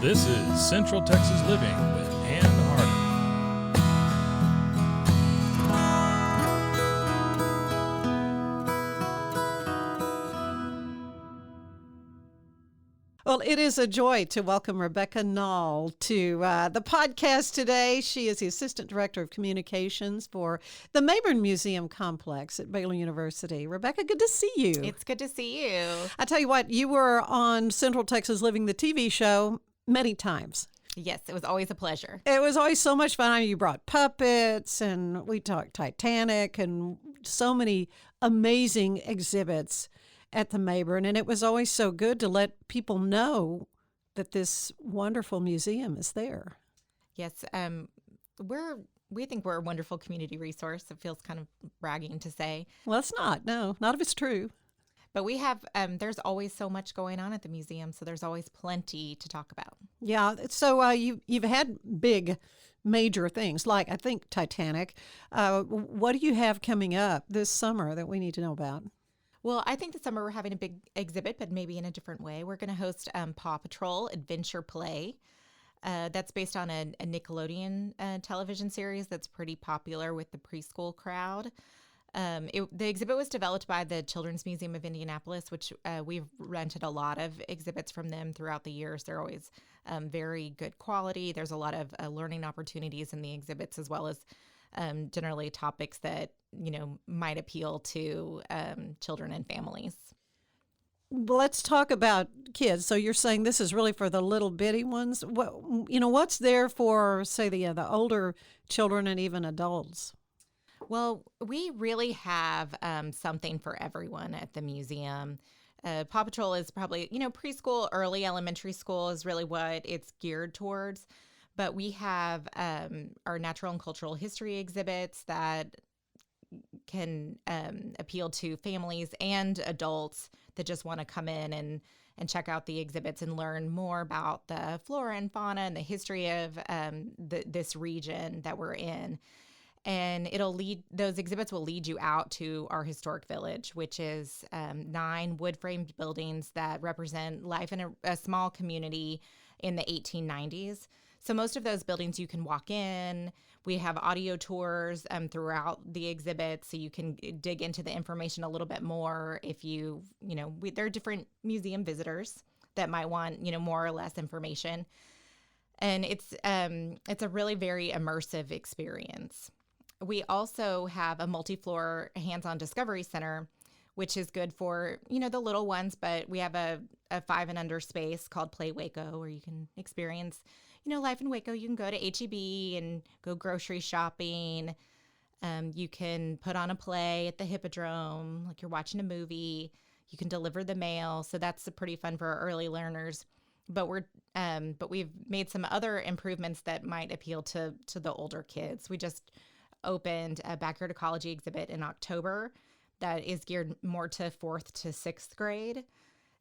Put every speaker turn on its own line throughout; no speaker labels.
This is Central Texas Living with Ann Harder.
Well, it is a joy to welcome Rebecca Nall to the podcast today. She is the Assistant Director of Communications for the Mayburn Museum Complex at Baylor University. Rebecca, good to see you.
It's good to see you.
I tell you what, you were on Central Texas Living, the TV show, many times.
Yes, it was always a pleasure.
It was always so much fun. I mean, you brought puppets, and we talked Titanic, and so many amazing exhibits at the Mayburn, and it was always so good to let people know that this wonderful museum is there.
Yes, we think we're a wonderful community resource. It feels kind of bragging to say.
Well, it's not. No, not if it's true.
But we have, there's always so much going on at the museum, so there's always plenty to talk about.
Yeah, so you've had big, major things, like I think Titanic. What do you have coming up this summer that we need to know about?
Well, I think this summer we're having a big exhibit, but maybe in a different way. We're going to host Paw Patrol Adventure Play. That's based on a Nickelodeon television series that's pretty popular with the preschool crowd. The exhibit was developed by the Children's Museum of Indianapolis, which we've rented a lot of exhibits from them throughout the years. They're always very good quality. There's a lot of learning opportunities in the exhibits, as well as generally topics that, might appeal to children and families.
Well, let's talk about kids. So you're saying this is really for the little bitty ones. What's there for, say, the older children and even adults?
Well, we really have something for everyone at the museum. Paw Patrol is probably, preschool, early elementary school is really what it's geared towards. But we have our natural and cultural history exhibits that can appeal to families and adults that just want to come in and check out the exhibits and learn more about the flora and fauna and the history of this region that we're in. And those exhibits will lead you out to our historic village, which is 9 wood-framed buildings that represent life in a small community in the 1890s. So most of those buildings you can walk in. We have audio tours throughout the exhibit, so you can dig into the information a little bit more if there are different museum visitors that might want, more or less information. And it's a really very immersive experience. We also have a multi-floor hands-on discovery center, which is good for, the little ones, but we have a 5 and under space called Play Waco, where you can experience, life in Waco. You can go to H-E-B and go grocery shopping. You can put on a play at the Hippodrome, like you're watching a movie. You can deliver the mail. So that's pretty fun for our early learners. But we've made some other improvements that might appeal to the older kids. We just opened a backyard ecology exhibit in October that is geared more to 4th to 6th grade.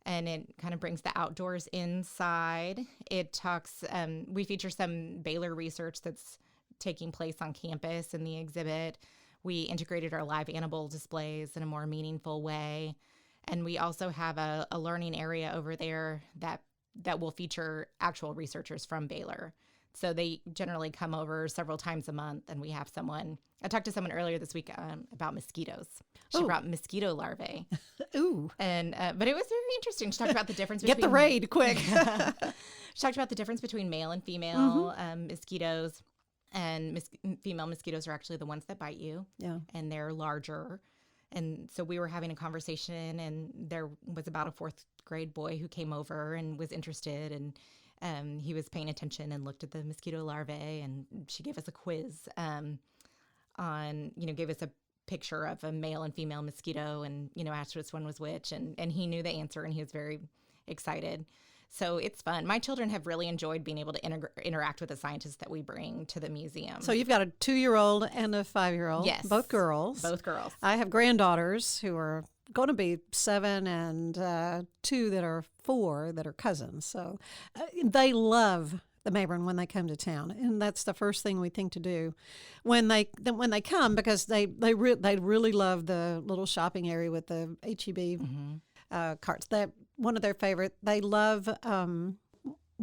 And it kind of brings the outdoors inside. It talks, we feature some Baylor research that's taking place on campus in the exhibit. We integrated our live animal displays in a more meaningful way. And we also have a learning area over there that will feature actual researchers from Baylor. So they generally come over several times a month, and we have someone. I talked to someone earlier this week about mosquitoes. She brought mosquito larvae.
Ooh.
And but it was very interesting. She talked about the difference between...
Get the raid, quick.
She talked about the difference between male and female mosquitoes. And female mosquitoes are actually the ones that bite you.
Yeah.
And they're larger. And so we were having a conversation, and there was about a 4th grade boy who came over and was interested, and he was paying attention and looked at the mosquito larvae, and she gave us a quiz gave us a picture of a male and female mosquito, and, asked which one was which, and he knew the answer, and he was very excited. So it's fun. My children have really enjoyed being able to interact with the scientists that we bring to the museum.
So you've got a 2-year-old and a 5-year-old.
Yes.
Both girls.
Both girls.
I have granddaughters who are going to be 7 and 2 that are 4 that are cousins. So they love the Mayburn when they come to town, and that's the first thing we think to do when they come, because they really love the little shopping area with the H-E-B carts. That one of their favorite. They love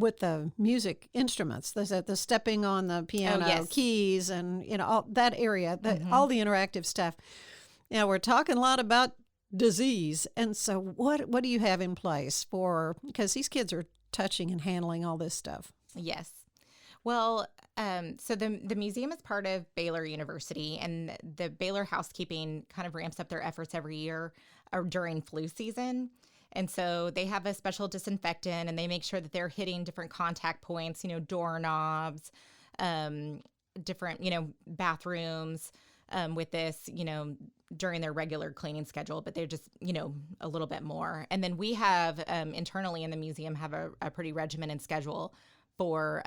with the music instruments, the stepping on the piano
yes.
keys, and all that area, all the interactive stuff. Now we're talking a lot about disease, and so what do you have in place for, because these kids are touching and handling all this stuff?
Yes. Well, so the museum is part of Baylor University, and the Baylor housekeeping kind of ramps up their efforts every year during flu season. And so they have a special disinfectant, and they make sure that they're hitting different contact points, doorknobs, different, bathrooms with this, during their regular cleaning schedule, but they're just, a little bit more. And then we have internally in the museum have a pretty regimented schedule for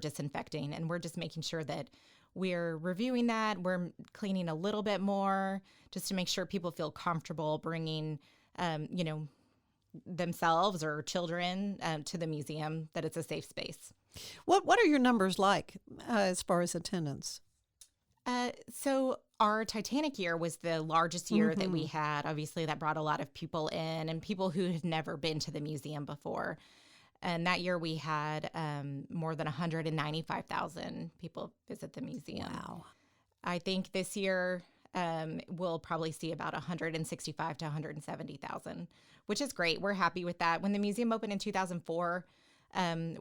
disinfecting, and we're just making sure that we're reviewing that. We're cleaning a little bit more just to make sure people feel comfortable bringing, themselves or children to the museum, that it's a safe space.
What are your numbers like as far as attendance?
So our Titanic year was the largest year that we had. Obviously, that brought a lot of people in, and people who had never been to the museum before. And that year we had more than 195,000 people visit the museum.
Wow.
I think this year we'll probably see about 165 to 170,000, which is great. We're happy with that. When the museum opened in 2004,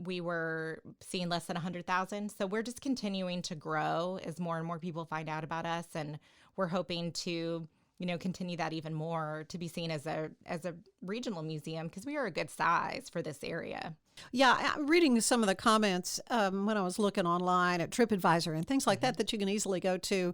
we were seeing less than 100,000. So we're just continuing to grow as more and more people find out about us. And we're hoping to, continue that even more, to be seen as a regional museum, because we are a good size for this area.
Yeah, I'm reading some of the comments when I was looking online at TripAdvisor and things like that you can easily go to.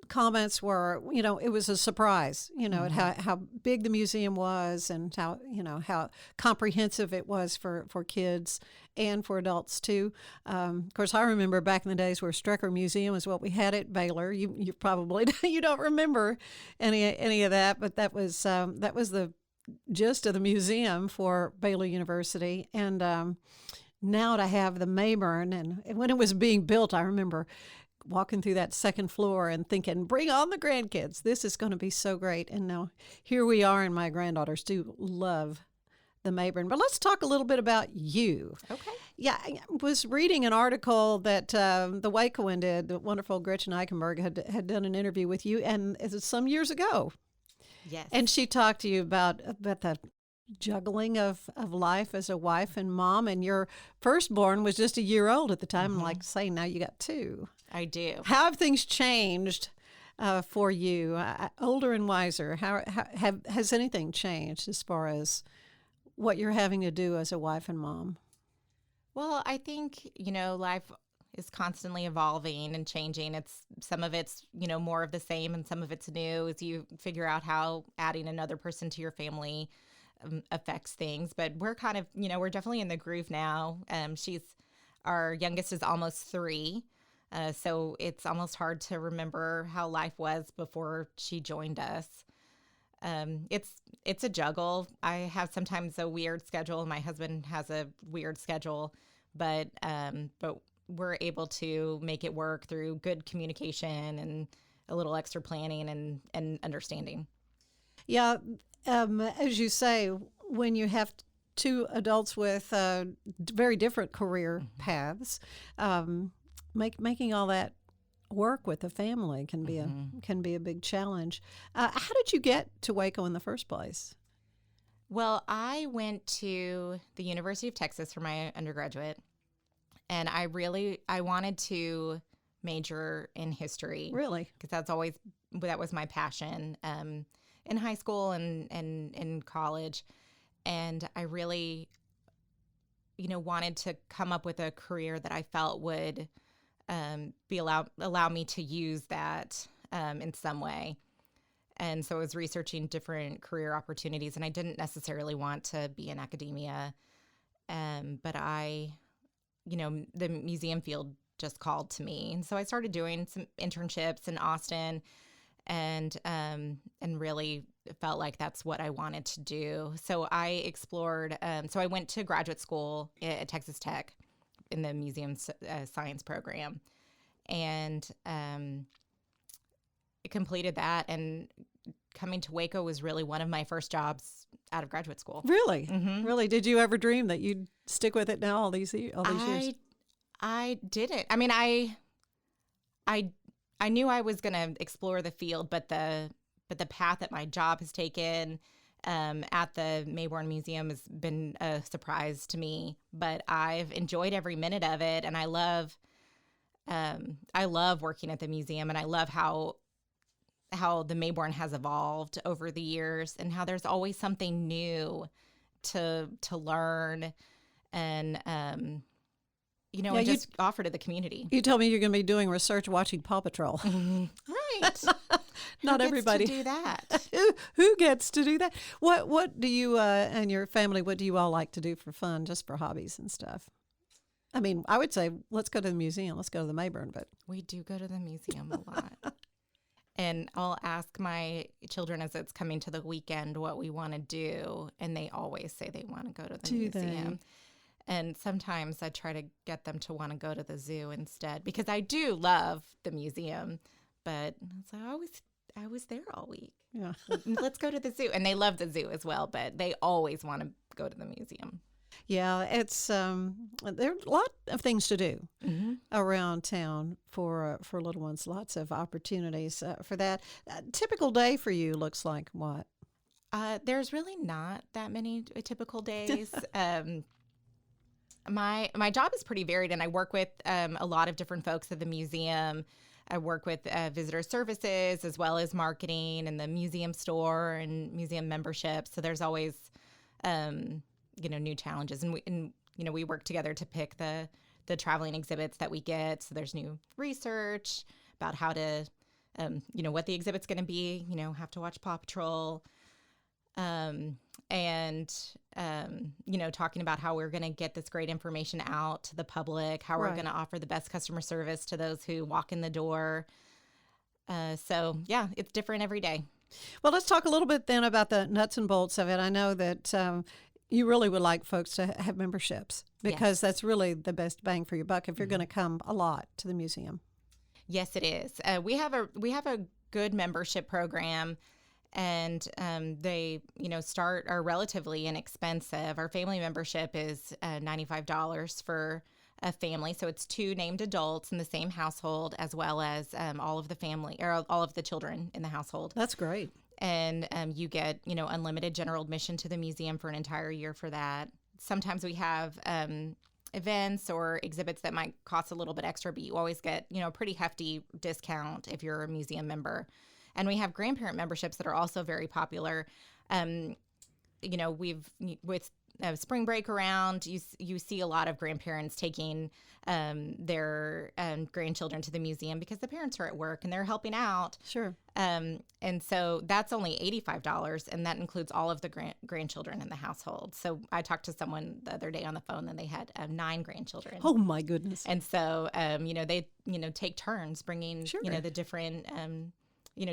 Comments were, it was a surprise, at how big the museum was, and how comprehensive it was for kids and for adults too. Of course, I remember back in the days where Strecker Museum is what we had at Baylor. You probably you don't remember any of that, but that was the gist of the museum for Baylor University. And now to have the Mayburn, and when it was being built, I remember walking through that second floor and thinking, bring on the grandkids. This is going to be so great. And now here we are, and my granddaughters do love the Mayburn. But let's talk a little bit about you.
Okay.
Yeah, I was reading an article that the Wacoan did. The wonderful Gretchen Eichenberg had done an interview with you, and it was some years ago.
Yes.
And she talked to you about the juggling of life as a wife and mom, and your firstborn was just a year old at the time. Like say, now you got two.
I do.
How have things changed for you, older and wiser? Has anything changed as far as what you're having to do as a wife and mom?
Well, I think, life is constantly evolving and changing. Some of it's, more of the same, and some of it's new as you figure out how adding another person to your family affects things. But we're kind of, we're definitely in the groove now. Our youngest is almost 3. So it's almost hard to remember how life was before she joined us. It's a juggle. I have sometimes a weird schedule. My husband has a weird schedule, but we're able to make it work through good communication and a little extra planning and understanding.
Yeah, as you say, when you have two adults with very different career paths, making all that work with the family can be a big challenge. How did you get to Waco in the first place?
Well, I went to the University of Texas for my undergraduate, and I wanted to major in history.
Really?
Because that was my passion in high school and in college. And I really, wanted to come up with a career that I felt would allow me to use that in some way. And so I was researching different career opportunities, and I didn't necessarily want to be in academia. But the museum field just called to me. And so I started doing some internships in Austin, and really felt like that's what I wanted to do. So I explored, so I went to graduate school at Texas Tech in the museum science program, and completed that. And coming to Waco was really one of my first jobs out of graduate school.
Really?
Mm-hmm.
Really? Did you ever dream that you'd stick with it now all these years?
I didn't. I mean, I knew I was going to explore the field, but the path that my job has taken at the Mayborn Museum has been a surprise to me. But I've enjoyed every minute of it, and I love working at the museum, and I love how the Mayborn has evolved over the years, and how there's always something new to learn, and and just offer to the community.
You told me you're going to be doing research watching Paw Patrol.
Right.
Not
Who
everybody
gets to do that.
Who gets to do that? What do you and your family? What do you all like to do for fun, just for hobbies and stuff? I mean, I would say let's go to the museum. Let's go to the Mayborn, but
We do go to the museum a lot. And I'll ask my children as it's coming to the weekend what we want to do, and they always say they want to go to the museum. And sometimes I try to get them to want to go to the zoo instead, because I do love the museum, but it's like, I was there all week.
Yeah.
Let's go to the zoo. And they love the zoo as well, but they always want to go to the museum.
Yeah, it's there are a lot of things to do around town for little ones. Lots of opportunities for that. A typical day for you looks like what?
There's really not that many typical days. My job is pretty varied, and I work with a lot of different folks at the museum. I work with visitor services as well as marketing and the museum store and museum membership. So there's always, new challenges, and we work together to pick the traveling exhibits that we get. So there's new research about how to, what the exhibit's going to be. Have to watch Paw Patrol. Talking about how we're going to get this great information out to the public, how we're going to offer the best customer service to those who walk in the door. It's different every day.
Well, let's talk a little bit then about the nuts and bolts of it. I know that you really would like folks to have memberships, because that's really the best bang for your buck if you're going to come a lot to the museum.
Yes, it is. We have a good membership program. And they, are relatively inexpensive. Our family membership is $95 for a family. So it's 2 named adults in the same household, as well as all of the family, or all of the children in the household.
That's great.
And you get, unlimited general admission to the museum for an entire year for that. Sometimes we have events or exhibits that might cost a little bit extra, but you always get, a pretty hefty discount if you're a museum member. And we have grandparent memberships that are also very popular. With spring break around, you see a lot of grandparents taking their grandchildren to the museum because the parents are at work and they're helping out.
Sure.
And so that's only $85, and that includes all of the grandchildren in the household. So I talked to someone the other day on the phone, and they had 9 grandchildren.
Oh my goodness!
And so they take turns bringing the different.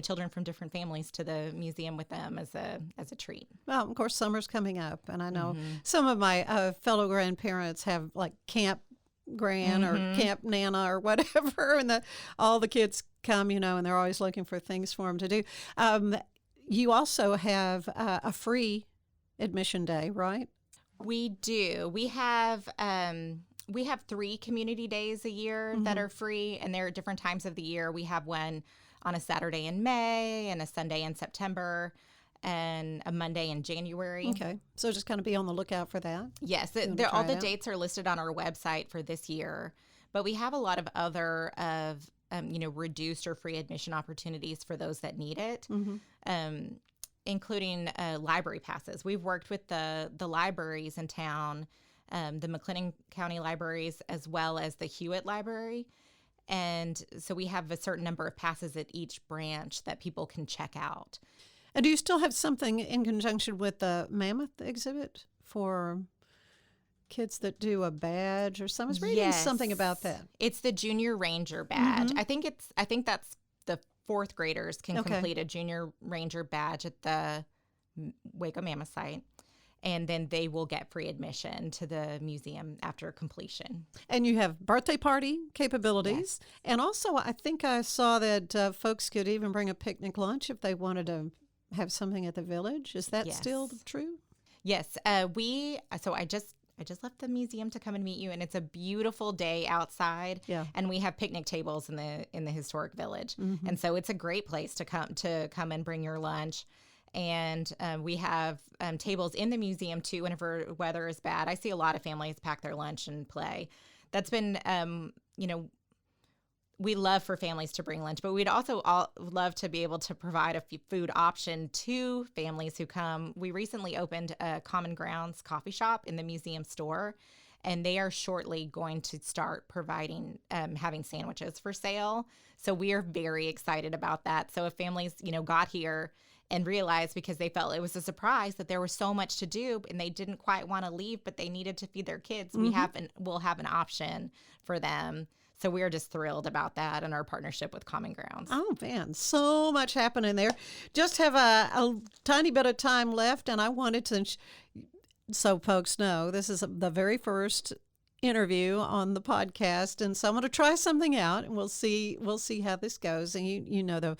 Children from different families to the museum with them as a treat. Well,
of course, summer's coming up, and I know some of my fellow grandparents have like Camp Gran or Camp Nana or whatever, and all the kids come, and they're always looking for things for them to do. You also have a free admission day, right?
We do. We have 3 community days a year that are free, and they're at different times of the year. We have one on a Saturday in May, and a Sunday in September, and a Monday in January.
Okay. So just kind of be on the lookout for that.
Yes. All the dates are listed on our website for this year, but we have a lot of other reduced or free admission opportunities for those that need it, including library passes. We've worked with the libraries in town, the McLennan County libraries, as well as the Hewitt Library. And so we have a certain number of passes at each branch that people can check out.
And do you still have something in conjunction with the Mammoth exhibit for kids that do a badge or something? I was reading something about that.
It's the Junior Ranger badge. I think that's the 4th graders can complete a Junior Ranger badge at the Waco Mammoth site. And then they will get free admission to the museum after completion.
And you have birthday party capabilities. Yes. And also, I think I saw that folks could even bring a picnic lunch if they wanted to have something at the village. Is that still true?
Yes, so I just left the museum to come and meet you, and it's a beautiful day outside.
Yeah.
And we have picnic tables in the historic village,
Mm-hmm.
and so it's a great place to come and bring your lunch. And we have tables in the museum too. Whenever weather is bad, I see a lot of families pack their lunch and play. That's been we love for families to bring lunch, but we'd also love to be able to provide a food option to families who come. We recently opened a Common Grounds coffee shop in the museum store, and they are shortly going to start providing, having sandwiches for sale. So we are very excited about that. So if families, got here and realized, because they felt it was a surprise that there was so much to do and they didn't quite want to leave, but they needed to feed their kids, we'll have an option for them. So we're just thrilled about that and our partnership with Common Grounds.
Oh, man, so much happening there. Just have a tiny bit of time left, and I wanted to, so folks know, this is the very first interview on the podcast, and so I'm going to try something out, and we'll see how this goes. And you know the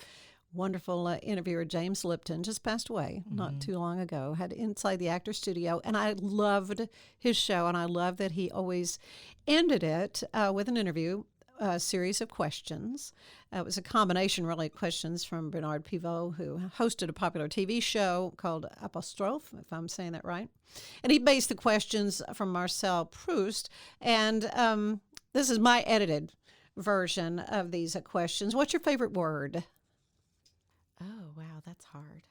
wonderful interviewer James Lipton just passed away not too long ago, had Inside the Actor Studio, and I loved his show, and I love that he always ended it with an interview, a series of questions. It was a combination, really, of questions from Bernard Pivot, who hosted a popular TV show called Apostrophe, if I'm saying that right. And he based the questions from Marcel Proust, and this is my edited version of these questions. What's your favorite word?
Oh, wow, that's hard.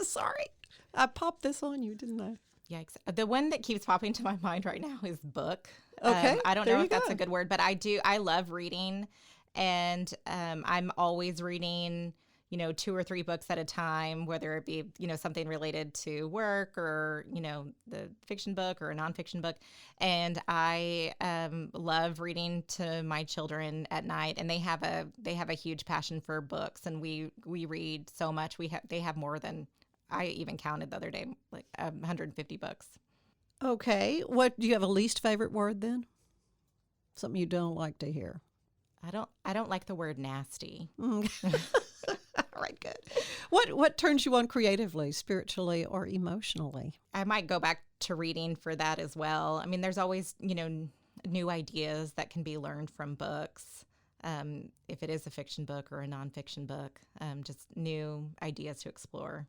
Sorry. I popped this on you, didn't I?
Yikes. The one that keeps popping to my mind right now is book.
Okay.
I don't
there
know
you
if that's
go.
a good word, but I love reading, and I'm always reading, 2 or 3 books at a time, whether it be, something related to work or, the fiction book or a nonfiction book. And I love reading to my children at night, and they have a huge passion for books, and we read so much. They have more than I even counted the other day, like 150 books.
Okay. What do you have a least favorite word then? Something you don't like to hear.
I don't like the word nasty.
All right, good. What turns you on creatively, spiritually, or emotionally?
I might go back to reading for that as well. I mean, there's always, new ideas that can be learned from books. If it is a fiction book or a nonfiction book, just new ideas to explore.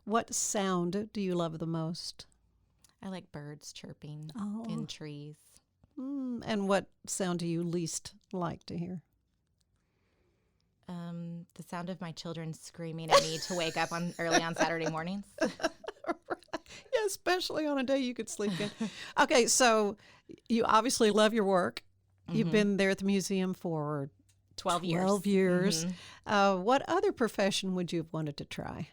What sound do you love the most?
I like birds chirping
Oh.
in trees.
And what sound do you least like to hear?
The sound of my children screaming at me to wake up early on Saturday mornings.
Yeah, especially on a day you could sleep in. Okay, so you obviously love your work. You've been there at the museum for
12 years.
12 years. What other profession would you have wanted to try?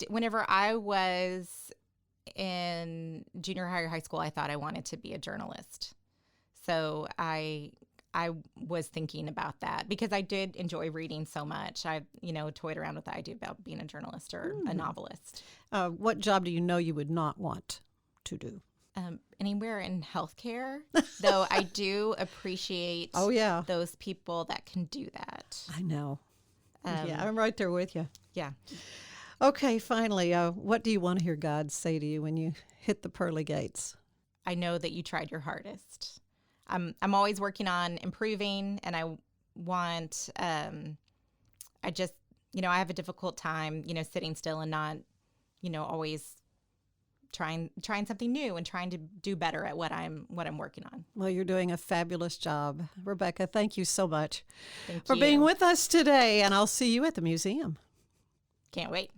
Whenever I was in junior high or high school, I thought I wanted to be a journalist. So I was thinking about that because I did enjoy reading so much. I, toyed around with the idea about being a journalist or a novelist.
What job do you know you would not want to do?
Anywhere in healthcare, though I do appreciate those people that can do that.
I know. Yeah, I'm right there with you.
Yeah.
Okay, finally, what do you want to hear God say to you when you hit the pearly gates?
I know that you tried your hardest. I'm always working on improving, and I want, I just, I have a difficult time, sitting still and not, always trying something new and trying to do better at what I'm working on.
Well, you're doing a fabulous job. Rebecca, thank you so much for
you.
being with us today, and I'll see you at the museum.
Can't wait.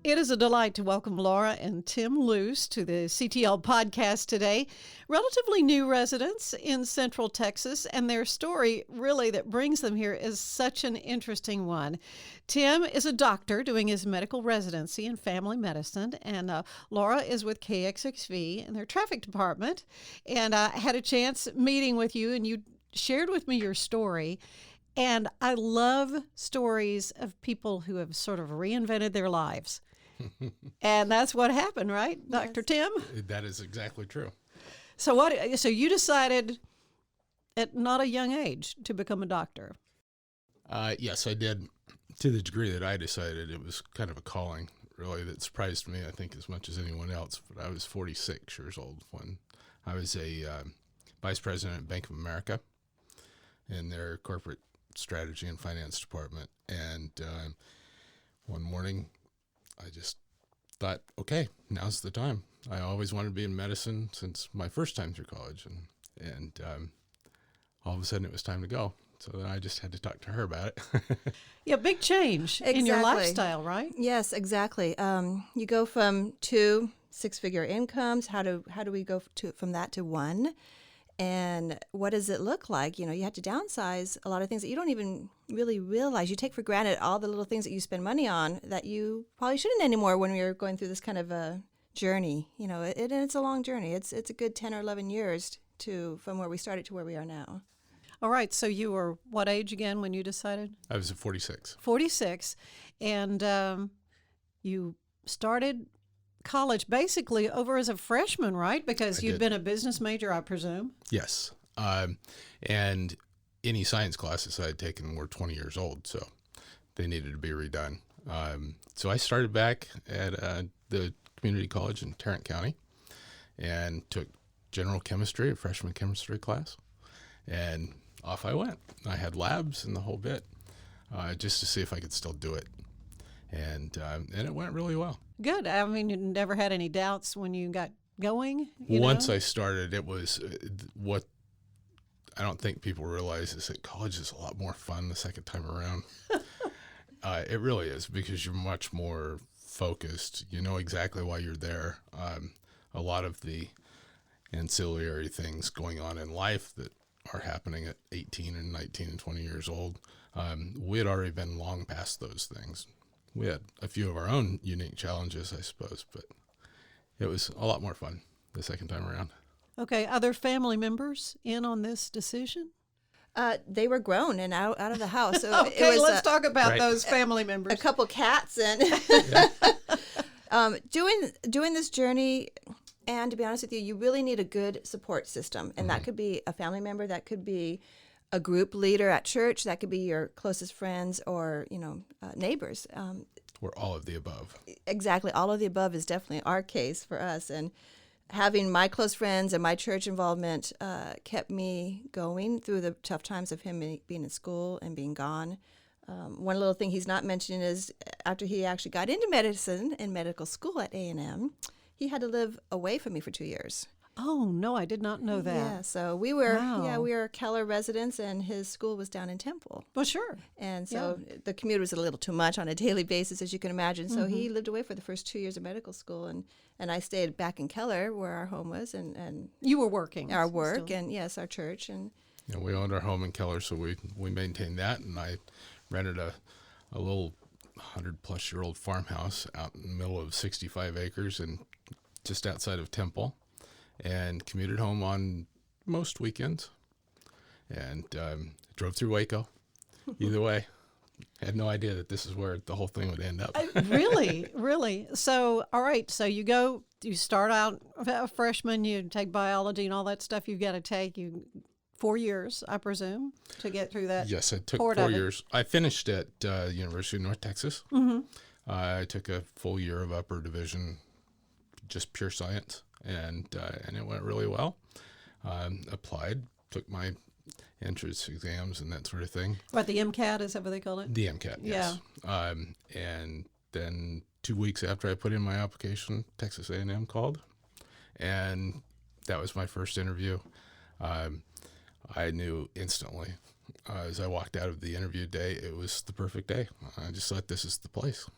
It is a delight to welcome Laura and Tim Luce to the CTL podcast today. Relatively new residents in Central Texas, and their story really that brings them here is such an interesting one. Tim is a doctor doing his medical residency in family medicine, and Laura is with KXXV in their traffic department. And I had a chance meeting with you, and you shared with me your story. And I love stories of people who have sort of reinvented their lives. And that's what happened, right, Dr. Tim?
That is exactly true.
So you decided at not a young age to become a doctor.
Yes, I did, to the degree that I decided it was kind of a calling, really, that surprised me, I think, as much as anyone else. But I was 46 years old when I was a vice president at Bank of America in their corporate strategy and finance department. And one morning, I just thought, okay, now's the time. I always wanted to be in medicine since my first time through college. And all of a sudden, it was time to go. So then I just had to talk to her about it.
Yeah, big change in your lifestyle, right?
Yes, exactly. You go from 2 six-figure incomes. How do we go from that to 1? And what does it look like? You have to downsize a lot of things that you don't even really realize. You take for granted all the little things that you spend money on that you probably shouldn't anymore when you're going through this kind of a journey. And it's a long journey. It's a good 10 or 11 years from where we started to where we are now.
All right. So you were what age again when you decided?
I was at 46.
46. And you started college basically over as a freshman, right? Because you'd been a business major, I presume.
Yes. And any science classes I had taken were 20 years old, so they needed to be redone. So I started back at the community college in Tarrant County and took general chemistry, a freshman chemistry class, and off I went. I had labs and the whole bit, just to see if I could still do it. And it went really well.
Good. I mean, you never had any doubts when you got going?
Once I started, it was what I don't think people realize is that college is a lot more fun the second time around. It really is, because you're much more focused. You know exactly why you're there. A lot of the ancillary things going on in life that are happening at 18 and 19 and 20 years old, we had already been long past those things. We had a few of our own unique challenges, I suppose, but it was a lot more fun the second time around.
Okay. Other family members in on this decision?
They were grown and out of the house. So
Okay,
it was
let's talk about those family members.
a couple cats and doing this journey. And to be honest with you, you really need a good support system. And that could be a family member, that could be a group leader at church, that could be your closest friends or, neighbors.
We're all of the above.
Exactly. All of the above is definitely our case for us. And having my close friends and my church involvement kept me going through the tough times of him being in school and being gone. One little thing he's not mentioning is after he actually got into medicine in medical school at A&M, he had to live away from me for 2 years.
Oh, no, I did not know that.
Yeah, so we were
Wow.
we were Keller residents, and his school was down in Temple.
Well, sure.
And so the commute was a little too much on a daily basis, as you can imagine. So he lived away for the first 2 years of medical school, and I stayed back in Keller where our home was, and
You were working.
our work,
still.
and yes, our church. And
We owned our home in Keller, so we maintained that, and I rented a little 100-plus-year-old farmhouse out in the middle of 65 acres and just outside of Temple, and commuted home on most weekends, and drove through Waco. Either way, had no idea that this is where the whole thing would end up.
Really, really. So, all right. So you start out a freshman, you take biology and all that stuff you've got to take. 4 years, I presume, to get through that.
Yes, it took
part
4
of it.
years. I finished at University of North Texas.
Mm-hmm.
I took a full year of upper division, just pure science, and it went really well. Applied, took my entrance exams and that sort of thing.
What, the MCAT, is that what they call it?
The MCAT, yes. And then 2 weeks after I put in my application, Texas A&M called, and that was my first interview. I knew instantly as I walked out of the interview day, it was the perfect day. I just thought, this is the place.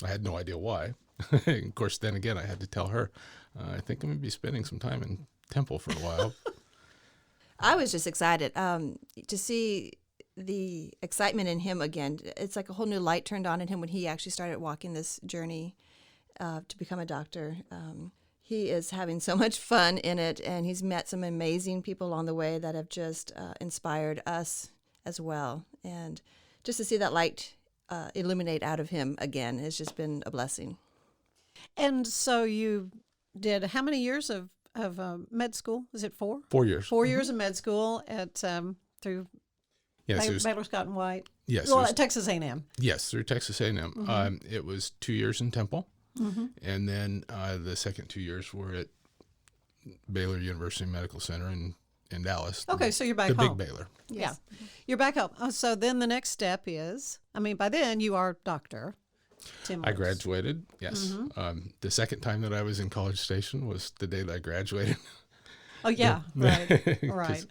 I had no idea why. Of course, then again, I had to tell her, I think I'm going to be spending some time in Temple for a while.
I was just excited to see the excitement in him again. It's like a whole new light turned on in him when he actually started walking this journey to become a doctor. He is having so much fun in it, and he's met some amazing people along the way that have just inspired us as well. And just to see that light illuminate out of him again has just been a blessing.
And so you did how many years of med school? Is it 4?
4 years.
4 years of med school at through
Yes, it was,
Baylor Scott and White.
yes, it
Well,
was,
at Texas A&M.
yes, through Texas A&M. It was 2 years in Temple,
Mm-hmm.
and then the second 2 years were at Baylor University Medical Center in Dallas.
Okay, so you're back
the
home.
big Baylor.
Yeah, you're back home. So then the next step is, I mean, by then you are Dr. Tim
I
Luce.
graduated. Yes, the second time that I was in College Station was the day that I graduated.
Oh, yeah, right, right.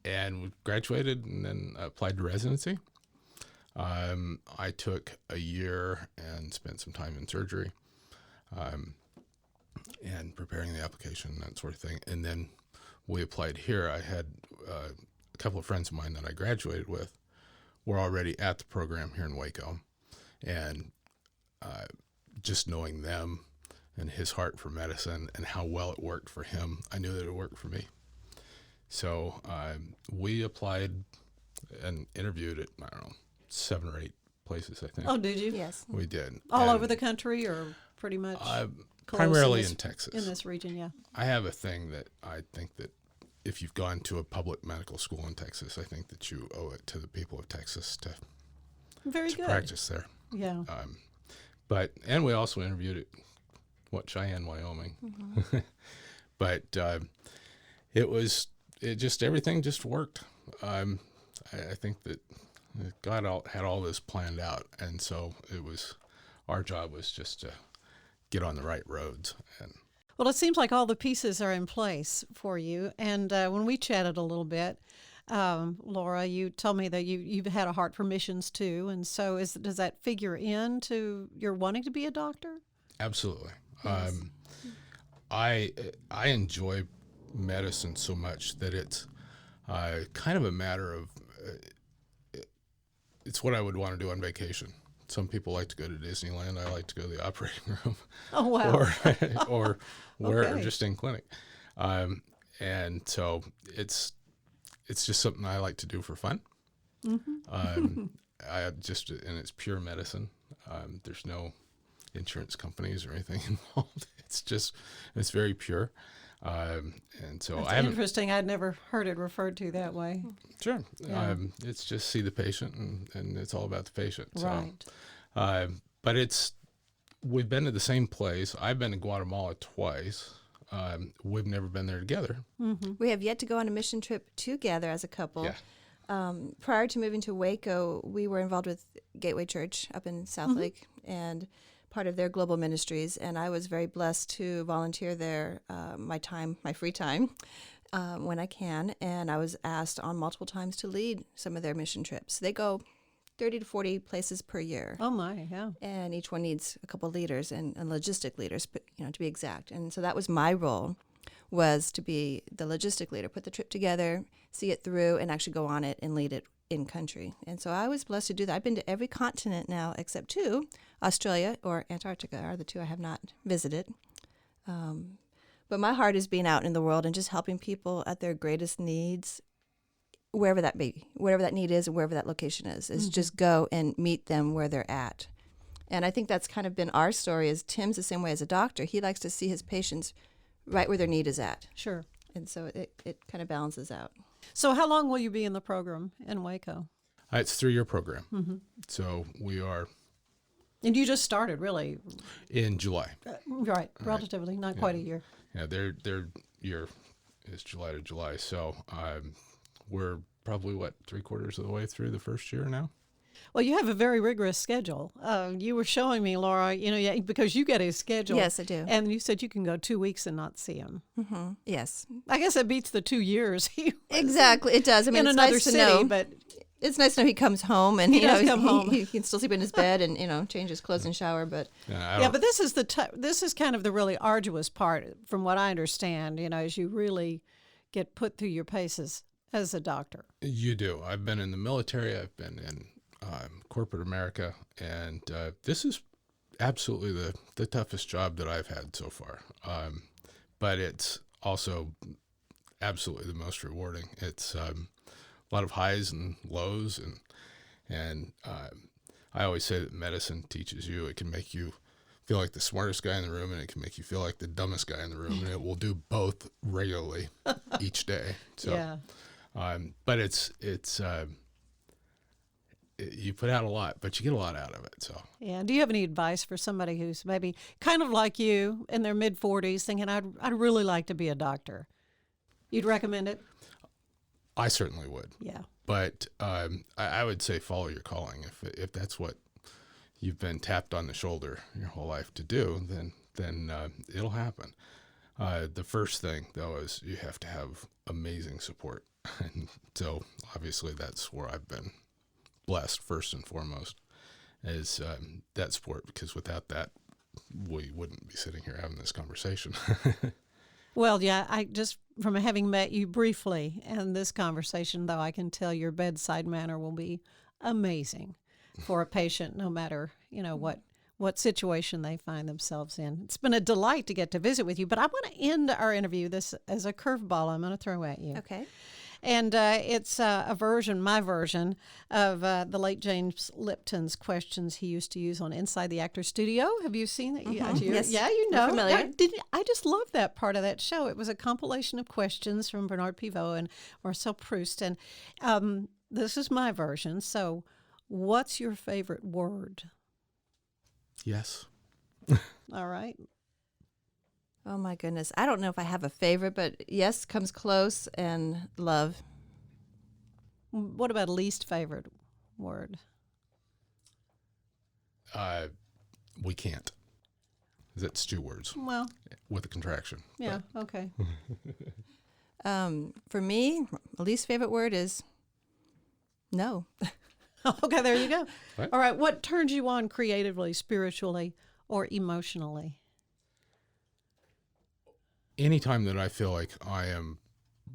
And graduated and then applied to residency. I took a year and spent some time in surgery and preparing the application, that sort of thing. And then we applied here. I had a couple of friends of mine that I graduated with were already at the program here in Waco. And just knowing them and his heart for medicine and how well it worked for him, I knew that it worked for me. So we applied and interviewed at, I don't know, 7 or 8 places, I think.
Oh, did you?
Yes.
We did.
All
And,
over the country or pretty much? close
primarily
this-
in Texas.
In this region, yeah.
I have a thing that I think that if you've gone to a public medical school in Texas, I think that you owe it to the people of Texas to
Very good.
practice there.
Yeah.
And we also interviewed at Cheyenne, Wyoming. But everything just worked. I think that God had all this planned out, and so our job was just to get on the right roads. And
Well, it seems like all the pieces are in place for you. And when we chatted a little bit, Laura, you told me that you've had a heart for missions too. And so does that figure into your wanting to be a doctor?
absolutely, I enjoy medicine so much that it's kind of a matter of it's what I would want to do on vacation. Some people like to go to Disneyland. I like to go to the operating room.
Oh, wow.
or
Okay.
just in clinic. And so it's just something I like to do for fun. And it's pure medicine. There's no insurance companies or anything involved. It's very pure. And so
That's interesting. I'd never heard it referred to that way.
sure.
Yeah.
It's just see the patient and it's all about the patient.
Right.
So, but we've been to the same place. I've been to Guatemala twice. We've never been there together.
We have yet to go on a mission trip together as a couple.
Yeah.
Prior to moving to Waco, we were involved with Gateway Church up in South Lake and part of their global ministries. And I was very blessed to volunteer there my free time, when I can. And I was asked on multiple times to lead some of their mission trips. They go 30 to 40 places per year.
Oh, my, yeah.
And each one needs a couple of leaders and logistic leaders, but, to be exact. And so that was my role, was to be the logistic leader, put the trip together, see it through, and actually go on it and lead it in country. And so I was blessed to do that. I've been to every continent now except 2. Australia or Antarctica are the 2 I have not visited. But my heart is being out in the world and just helping people at their greatest needs, wherever that be, whatever that need is, wherever that location is just go and meet them where they're at. And I think that's kind of been our story. Is Tim's the same way as a doctor. He likes to see his patients right where their need is at.
Sure.
And so it kind of balances out.
So how long will you be in the program in Waco?
It's a 3-year program. So we are
And you just started, really.
in July.
Right. Relatively, not quite a year.
Yeah, their year is July to July. So we're probably, 3/4 of the way through the first year now?
Well, you have a very rigorous schedule. You were showing me, Laura, because you get a schedule.
Yes, I do.
And you said you can go 2 weeks and not see him.
Yes,
I guess it beats the 2 years he was
exactly. It does. I mean,
in
it's
another
nice to
city,
know.
but
It's nice to know he comes home and
He does come home.
He can still sleep in his bed and change his clothes and shower. But
yeah, but this is this is kind of the really arduous part, from what I understand. As you really get put through your paces as a doctor.
You do. I've been in the military. I've been in corporate America, and this is absolutely the toughest job that I've had so far. But it's also absolutely the most rewarding. It's a lot of highs and lows, and I always say that medicine teaches you. It can make you feel like the smartest guy in the room, and it can make you feel like the dumbest guy in the room, and it will do both regularly each day. So,
Yeah.
But you put out a lot, but you get a lot out of it. So
Yeah. Do you have any advice for somebody who's maybe kind of like you in their mid-40s thinking, I'd really like to be a doctor? You'd recommend it?
I certainly would.
Yeah.
But I would say follow your calling. If that's what you've been tapped on the shoulder your whole life to do, then it'll happen. The first thing, though, is you have to have amazing support. And so obviously that's where I've been blessed first and foremost, is that support, because without that, we wouldn't be sitting here having this conversation.
Well, yeah, I just, from having met you briefly in this conversation, though, I can tell your bedside manner will be amazing for a patient, no matter, what situation they find themselves in. It's been a delight to get to visit with you, but I want to end our interview this as a curveball I'm going to throw at you.
Okay.
And it's my version of the late James Lipton's questions he used to use on Inside the Actors Studio. Have you seen that?
Yes.
Yeah, you
We're
know.
familiar.
I just love that part of that show. It was a compilation of questions from Bernard Pivot and Marcel Proust. And this is my version. So what's your favorite word?
Yes.
All right.
Oh my goodness. I don't know if I have a favorite, but yes comes close, and love.
What about least favorite word?
We can't. That's 2 words
Well,
with a contraction.
yeah, okay.
For me, my least favorite word is no.
Okay, there you go.
Right.
All right, what turns you on creatively, spiritually, or emotionally?
Anytime that I feel like I am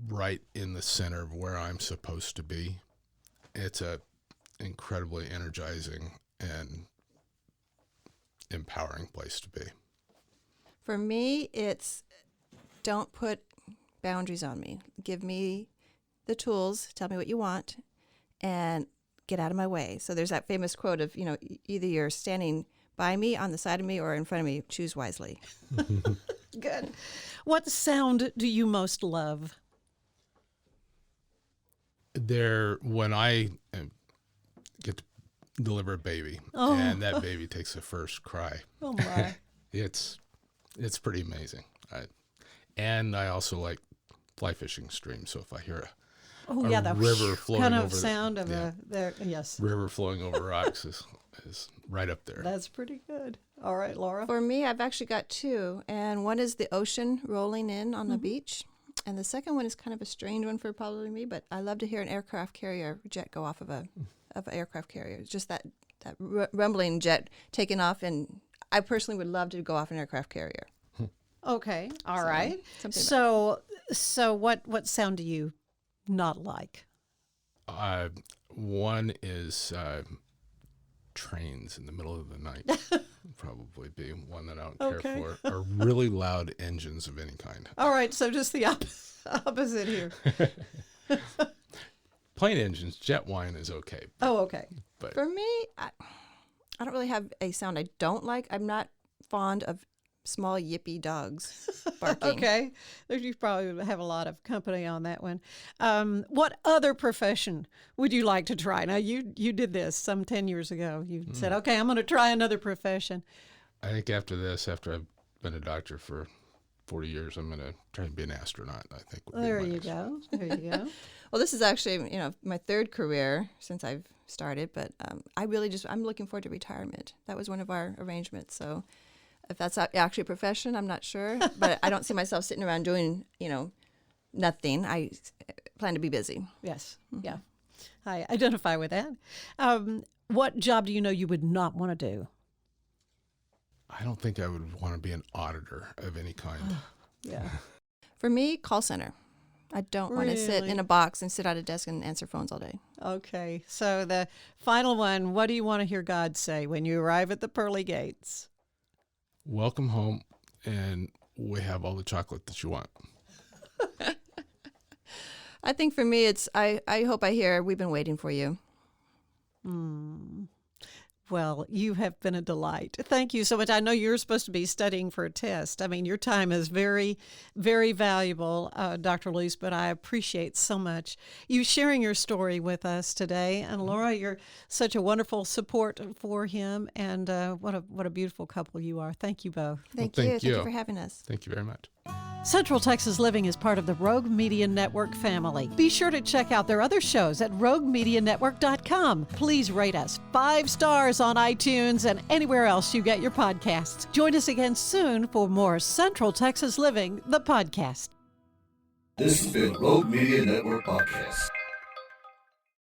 right in the center of where I'm supposed to be, it's a incredibly energizing and empowering place to be.
For me, it's don't put boundaries on me. Give me the tools, tell me what you want, and get out of my way. So there's that famous quote of, either you're standing by me, on the side of me, or in front of me. Choose wisely.
Good. What sound do you most love?
When I get to deliver a baby, and that baby takes the first cry,
Oh, my.
it's pretty amazing. And I also like fly fishing streams. So if I hear
The
river flowing
kind of
over
sound of
yeah.
yes.
river flowing over rocks is right up there.
That's pretty good. All right, Laura.
For me, I've actually got 2, and one is the ocean rolling in on the beach, and the second one is kind of a strange one for probably me, but I love to hear an aircraft carrier jet go off of an aircraft carrier. Just that rumbling jet taking off, and I personally would love to go off an aircraft carrier.
Okay. All right.
something
So what sound do you not like?
One is trains in the middle of the night. Probably be one that I don't
Okay.
care for. Or really loud engines of any kind.
All right, so just the opposite here.
Plane engines, jet wine is okay.
Oh, okay.
But
For me, I don't really have a sound I don't like. I'm not fond of small yippy dogs barking.
Okay. You probably have a lot of company on that one. What other profession would you like to try? Now, you did this some 10 years ago. You said, okay, I'm going to try another profession.
I think after I've been a doctor for 40 years, I'm going to try and be an astronaut, I think. Would be
There
my
you
next.
go. There you go.
Well, this is actually, my 3rd career since I've started, but I'm looking forward to retirement. That was one of our arrangements. So if that's actually a profession, I'm not sure, but I don't see myself sitting around doing, nothing. I plan to be busy.
Yes. Yeah. I identify with that. What job do you know you would not want to do?
I don't think I would want to be an auditor of any kind.
Yeah.
For me, call center. I don't want to sit
Really?
in a box and sit at a desk and answer phones all day.
Okay. So the final one, what do you want to hear God say when you arrive at the pearly gates?
Welcome home, and we have all the chocolate that you want.
I think for me, it's I hope I hear, we've been waiting for you.
Well, you have been a delight. Thank you so much. I know you're supposed to be studying for a test. I mean, your time is very, very valuable, Dr. Luce, but I appreciate so much you sharing your story with us today. And Laura, you're such a wonderful support for him, and what a beautiful couple you are. Thank you both.
Thank
Well,
you. Thank you for having us.
Thank you very much.
Central Texas Living is part of the Rogue Media Network family. Be sure to check out their other shows at roguemedianetwork.com. Please rate us 5 stars on iTunes and anywhere else you get your podcasts. Join us again soon for more Central Texas Living, the podcast.
This has been Rogue Media Network Podcast.